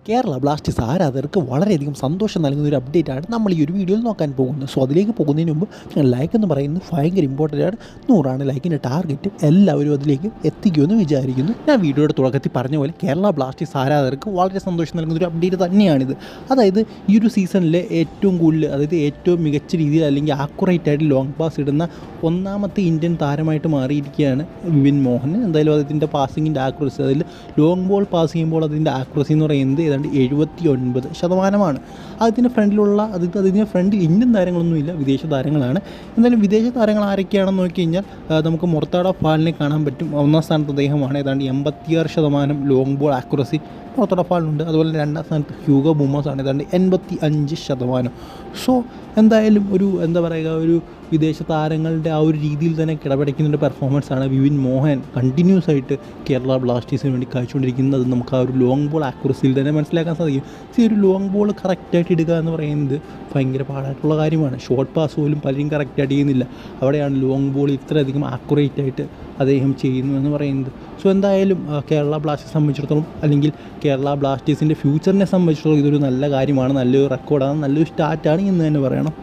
Kerala Blasters ആരാധകർക്ക് വളരെയധികം സന്തോഷം നൽകുന്ന ഒരു അപ്ഡേറ്റാണ് നമ്മൾ ഈ ഒരു വീഡിയോയിൽ നോക്കാൻ പോകുന്നത്. സോ അതിലേക്ക് പോകുന്നതിന് മുമ്പ് ഞാൻ ലൈക്ക് എന്ന് പറയുന്നത് ഭയങ്കര ഇമ്പോർട്ടൻ്റ് ആണ്. 100 ലൈക്കിൻ്റെ ടാർഗറ്റ്. എല്ലാവരും അതിലേക്ക് എത്തിക്കുമെന്ന് വിചാരിക്കുന്നു. ഞാൻ വീഡിയോയുടെ തുടക്കത്തിൽ പറഞ്ഞ പോലെ കേരള ബ്ലാസ്റ്റേഴ്സ് ആരാധകർക്ക് വളരെ സന്തോഷം നൽകുന്ന ഒരു അപ്ഡേറ്റ് തന്നെയാണിത്. അതായത് ഈ ഒരു സീസണിലെ ഏറ്റവും കൂടുതൽ, അതായത് ഏറ്റവും മികച്ച രീതിയിൽ അല്ലെങ്കിൽ ആക്യുറേറ്റ് ആയിട്ട് ലോങ് പാസ് ഇടുന്ന ഒന്നാമത്തെ ഇന്ത്യൻ താരമായിട്ട് മാറിയിരിക്കുകയാണ് വിവിൻ മോഹൻ. എന്തായാലും അതിൻ്റെ പാസിങ്ങിൻ്റെ ആക്യുറസി, അതിൽ ലോങ് ബോൾ പാസ് ചെയ്യുമ്പോൾ അതിൻ്റെ ആക്യുറസി എന്ന് പറയുന്നത് ഏതാണ്ട് 79%. അതിൻ്റെ ഫ്രണ്ടിൽ ഇന്ത്യൻ താരങ്ങളൊന്നുമില്ല, വിദേശ താരങ്ങളാണ്. എന്തായാലും വിദേശ താരങ്ങൾ ആരൊക്കെയാണെന്ന് നോക്കി കഴിഞ്ഞാൽ നമുക്ക് മൊർത്താഡ ഫാലിനെ കാണാൻ പറ്റും. ഒന്നാം സ്ഥാനത്ത് അദ്ദേഹമാണ്, ഏതാണ്ട് 86% ലോങ് ബോൾ ആക്യുറസി മൊർത്താഡ ഫാലിനുണ്ട്. അതുപോലെ രണ്ടാം സ്ഥാനത്ത് ഹ്യൂഗോ ബൂമോസാണ്, ഏതാണ്ട് 85%. സോ എന്തായാലും ഒരു വിദേശ താരങ്ങളുടെ ആ ഒരു രീതിയിൽ തന്നെ കിടപിടിക്കുന്നൊരു പെർഫോമൻസാണ് വിവിൻ മോഹൻ കണ്ടിന്യൂസ് ആയിട്ട് കേരള ബ്ലാസ്റ്റേഴ്സിന് വേണ്ടി കാഴ്ചകൊണ്ടിരിക്കുന്നത്. നമുക്ക് ആ ഒരു ലോങ് ബോൾ ആക്യുറസിയിൽ തന്നെ മനസ്സിലാക്കാൻ സാധിക്കും. ഒരു ലോങ് ബോൾ കറക്റ്റായിട്ട് ഇടുക എന്ന് പറയുന്നത് ഭയങ്കര പാടായിട്ടുള്ള കാര്യമാണ്. ഷോർട്ട് പാസ് പോലും പലരും കറക്റ്റായിട്ട് ചെയ്യുന്നില്ല. അവിടെയാണ് ലോങ് ബോൾ ഇത്രയധികം ആക്യുറേറ്റ് ആയിട്ട് അദ്ദേഹം ചെയ്യുന്നു എന്ന് പറയുന്നത്. സോ എന്തായാലും കേരള ബ്ലാസ്റ്റേഴ്സ് സംബന്ധിച്ചിടത്തോളം, അല്ലെങ്കിൽ കേരള ബ്ലാസ്റ്റേഴ്സിൻ്റെ ഫ്യൂച്ചറിനെ സംബന്ധിച്ചിടത്തോളം ഇതൊരു നല്ല കാര്യമാണ്, നല്ലൊരു റെക്കോർഡാണ്, നല്ലൊരു സ്റ്റാർട്ടാണ് എന്ന് തന്നെ പറയണം.